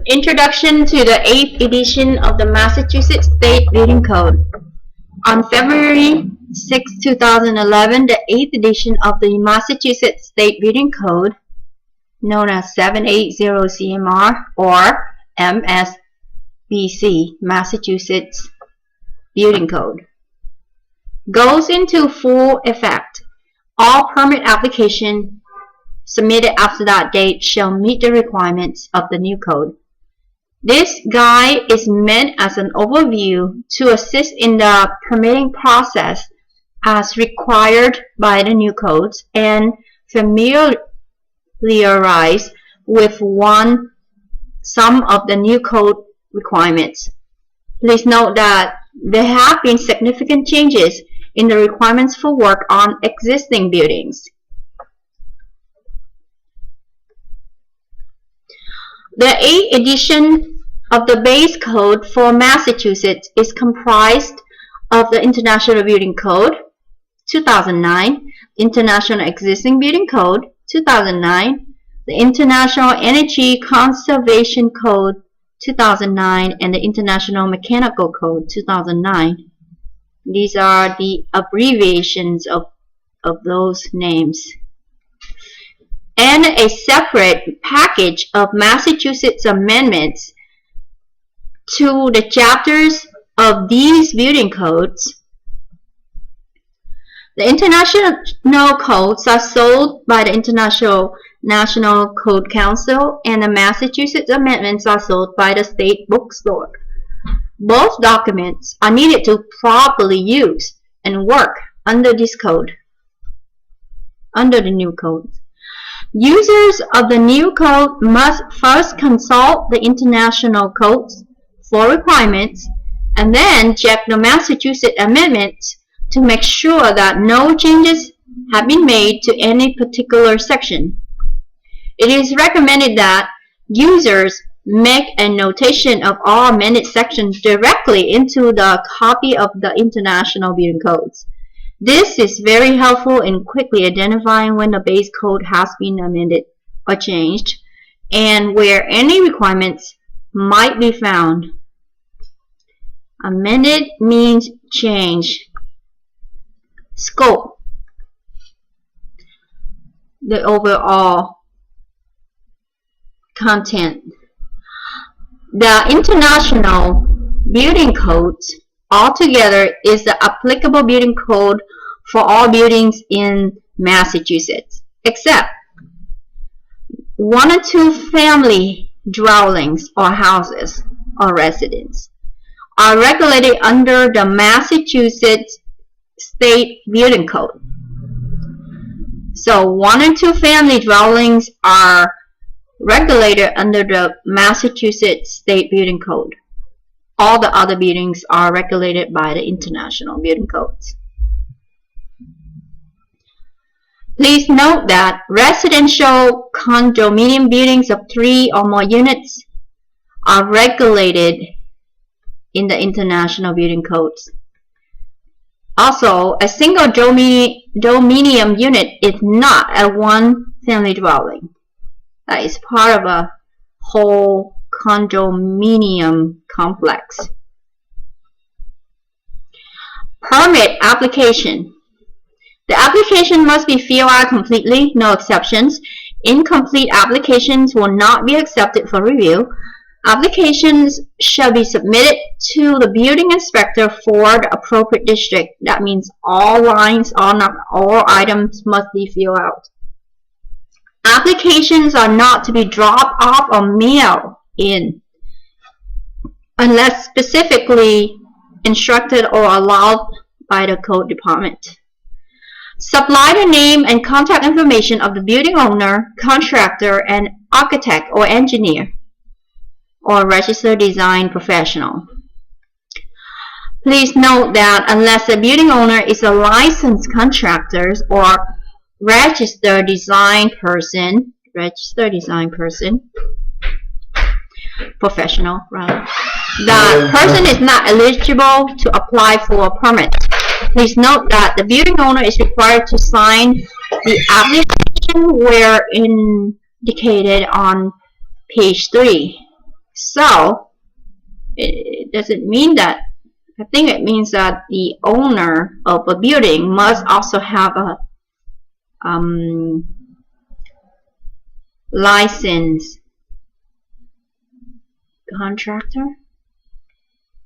Introduction to the 8th edition of the Massachusetts State Building Code. On February 6, 2011, the 8th edition of the Massachusetts State Building Code, known as 780 CMR or MSBC, Massachusetts Building Code, goes into full effect. All permit applications submitted after that date shall meet the requirements of the new code. This guide is meant as an overview to assist in the permitting process as required by the new codes and familiarize with some of the new code requirements. Please note that there have been significant changes in the requirements for work on existing buildings. The 8th edition of the base code for Massachusetts is comprised of the International Building Code 2009, International Existing Building Code 2009, the International Energy Conservation Code 2009, and the International Mechanical Code 2009. These are the abbreviations of those names. And a separate package of Massachusetts amendments to the chapters of these building codes. The international codes are sold by the International National Code Council, and the Massachusetts amendments are sold by the state bookstore. Both documents are needed to properly use and work under this code, under the new code. Users of the new code must first consult the international codes for requirements and then check the Massachusetts amendments to make sure that no changes have been made to any particular section. It is recommended that users make a notation of all amended sections directly into the copy of the International Building Codes. This is very helpful in quickly identifying when the base code has been amended or changed and where any requirements might be found. Amended means change. Scope, the overall content. The International Building Codes altogether is the applicable building code for all buildings in Massachusetts, except 1 or 2 family dwellings or houses or residences are regulated under the Massachusetts State Building Code. So 1 or 2 family dwellings are regulated under the Massachusetts State Building Code. All the other buildings are regulated by the International Building Codes. Please note that residential condominium buildings of 3 or more units are regulated in the International Building Codes. Also, a single dominium unit is not a one-family dwelling. That is part of a whole condominium complex. Permit application. The application must be filled out completely, no exceptions. Incomplete applications will not be accepted for review. Applications shall be submitted to the building inspector for the appropriate district. That means all lines, all items must be filled out. Applications are not to be dropped off or mailed in unless specifically instructed or allowed by the code department. Supply the name and contact information of the building owner, contractor, and architect or engineer or registered design professional. Please note that unless the building owner is a licensed contractor or registered design person, professional, rather, the person is not eligible to apply for a permit. Please note that the building owner is required to sign the application where indicated on page 3. So it doesn't mean that. I think it means that the owner of a building must also have a licensed contractor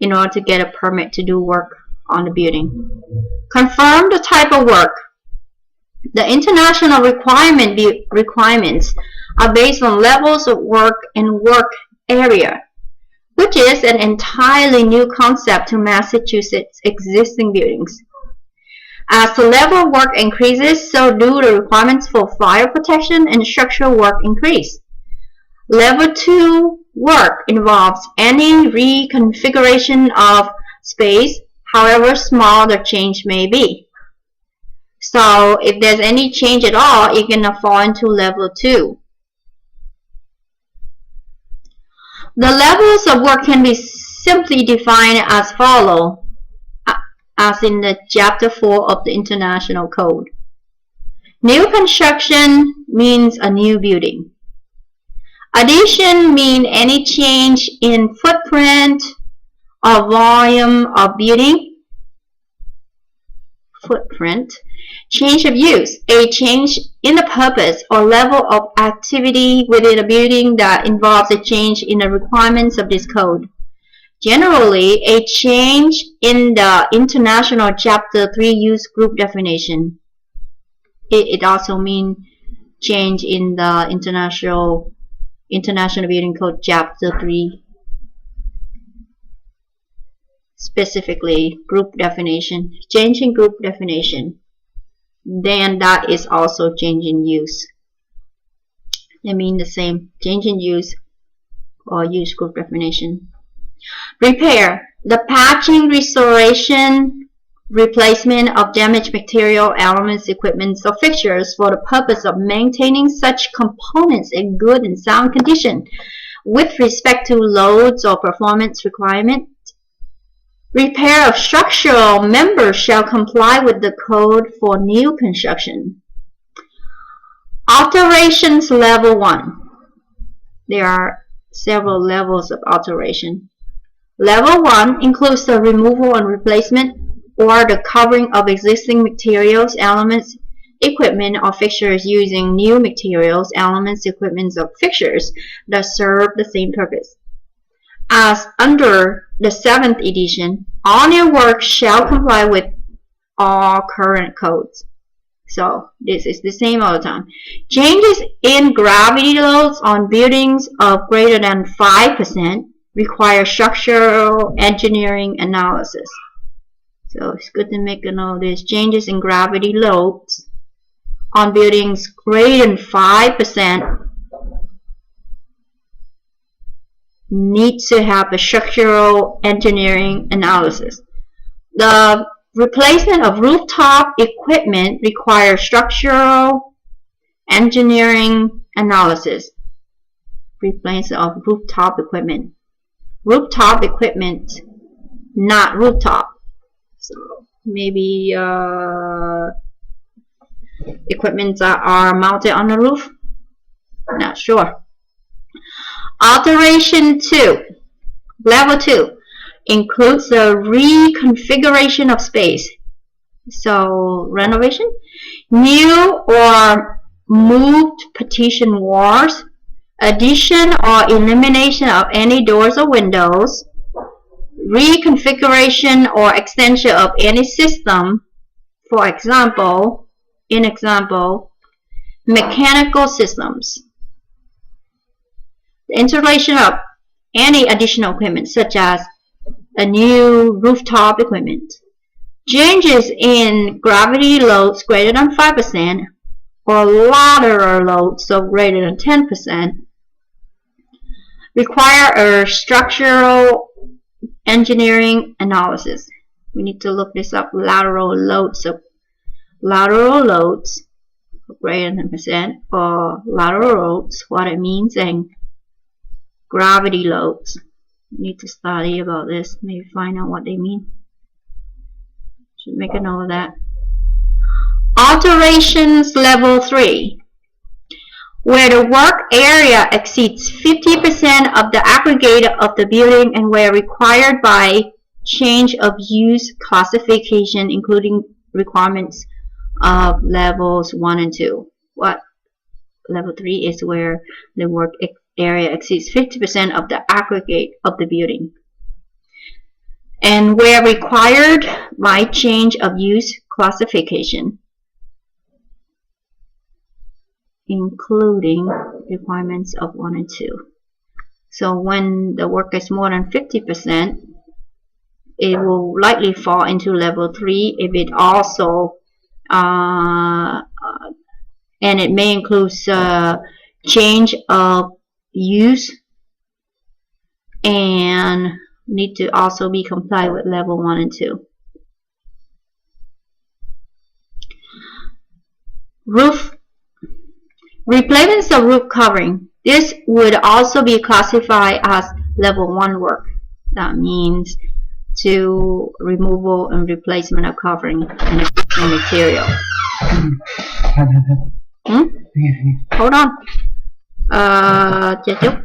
in order to get a permit to do work on the building. Confirm the type of work. The international requirements are based on levels of work and work area, which is an entirely new concept to Massachusetts' existing buildings. As the level of work increases, so do the requirements for fire protection and structural work increase. Level 2 work involves any reconfiguration of space, however small the change may be. So if there's any change at all, you're going to fall into level 2. The levels of work can be simply defined as follows, as in the Chapter 4 of the International Code. New construction means a new building. Addition means any change in footprint or volume of building. Footprint. Change of use, a change in the purpose or level of activity within a building that involves a change in the requirements of this code. Generally, a change in the International Chapter 3 use group definition. It also means change in the International Building Code Chapter 3. Specifically, group definition. Change in group definition. Then that is also change in use. They mean the same. Change in use or use group definition. Repair. The patching, restoration, replacement of damaged material, elements, equipment, or fixtures for the purpose of maintaining such components in good and sound condition with respect to loads or performance requirements. Repair of structural members shall comply with the code for new construction. Alterations level 1. There are several levels of alteration. Level 1 includes the removal and replacement or the covering of existing materials, elements, equipment, or fixtures using new materials, elements, equipment, or fixtures that serve the same purpose. As under the 7th edition, all new work shall comply with all current codes. So this is the same all the time. Changes in gravity loads on buildings of greater than 5% require structural engineering analysis. So it's good to make a note of this. Changes in gravity loads on buildings greater than 5% needs to have a structural engineering analysis. The replacement of rooftop equipment requires structural engineering analysis. Replacement of rooftop equipment. Rooftop equipment, not rooftop. So maybe equipment that are mounted on the roof. Not sure. Alteration 2, level 2, includes the reconfiguration of space. So, renovation, new or moved partition walls, addition or elimination of any doors or windows, reconfiguration or extension of any system, for example, mechanical systems. The installation of any additional equipment, such as a new rooftop equipment. Changes in gravity loads greater than 5% or lateral loads of greater than 10% require a structural engineering analysis. We need to look this up. Lateral loads greater than 10% or lateral loads, what it means, and gravity loads. We need to study about this, maybe find out what they mean. Should make a note of that. Alterations level 3. where the work area exceeds 50% of the aggregate of the building and where required by change of use classification, including requirements of levels 1 and 2. What? Level 3 is where the work area exceeds 50% of the aggregate of the building. And where required by change of use classification, including requirements of 1 and 2. So when the work is more than 50%, it will likely fall into level 3 if it also and it may include change of use and need to also be complied with level 1 and 2. Roof replacements of roof covering. This would also be classified as level 1 work. That means to removal and replacement of covering and existing material. Hold on. Chờ chút.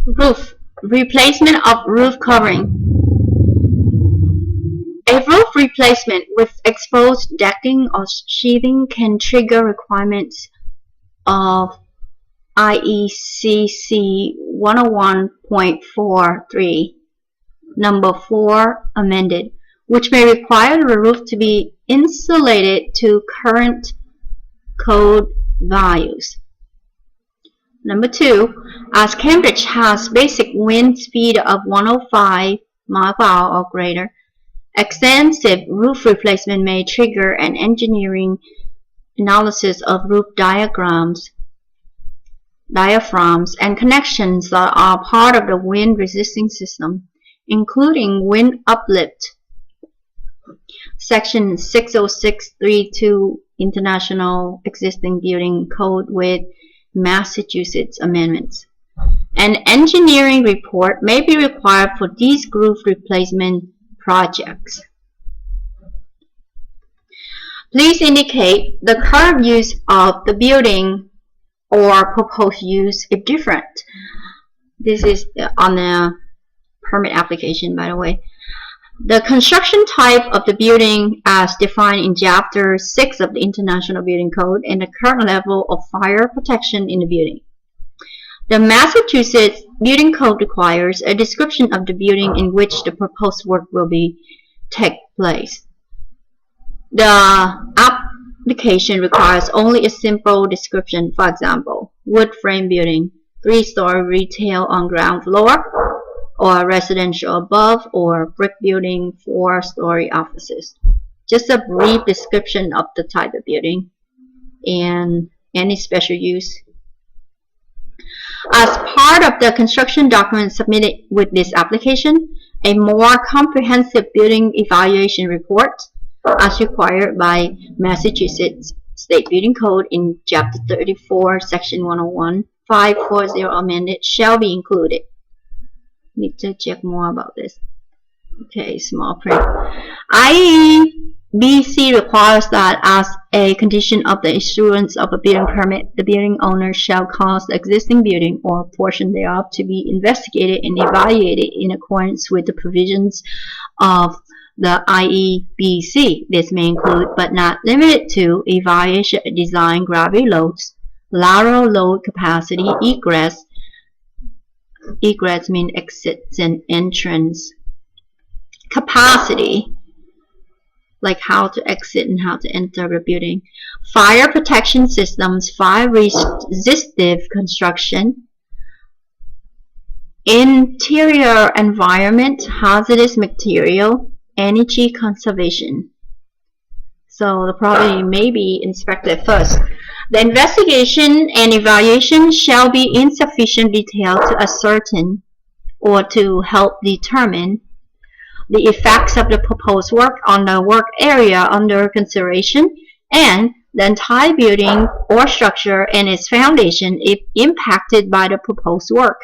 Roof. Replacement of roof covering. A roof replacement with exposed decking or sheathing can trigger requirements of IECC 101.43, number 4 amended, which may require the roof to be insulated to current code values. Number 2, as Cambridge has basic wind speed of 105 miles per hour or greater, extensive roof replacement may trigger an engineering analysis of roof diaphragms and connections that are part of the wind resisting system, including wind uplift. Section 60632 International Existing Building Code with Massachusetts amendments. An engineering report may be required for these roof replacement projects. Please indicate the current use of the building or proposed use if different. This is on the permit application, by the way. The construction type of the building as defined in Chapter 6 of the International Building Code and the current level of fire protection in the building. The Massachusetts Building Code requires a description of the building in which the proposed work will take place. The application requires only a simple description, for example, wood frame building, 3-story retail on ground floor, or residential above, or brick building, 4-story offices. Just a brief description of the type of building and any special use. As part of the construction document submitted with this application, a more comprehensive building evaluation report, as required by Massachusetts State Building Code in Chapter 34, Section 101.540 amended, shall be included. Need to check more about this. Okay, small print. IEBC requires that as a condition of the issuance of a building permit, the building owner shall cause the existing building or a portion thereof to be investigated and evaluated in accordance with the provisions of the IEBC. This may include, but not limited to, evaluation of design gravity loads, lateral load capacity, egress means exits and entrance, capacity, like how to exit and how to enter the building, fire protection systems, fire resistive construction, interior environment, hazardous material, energy conservation. So the property may be inspected first. The investigation and evaluation shall be in sufficient detail to ascertain or to help determine the effects of the proposed work on the work area under consideration and the entire building or structure and its foundation if impacted by the proposed work.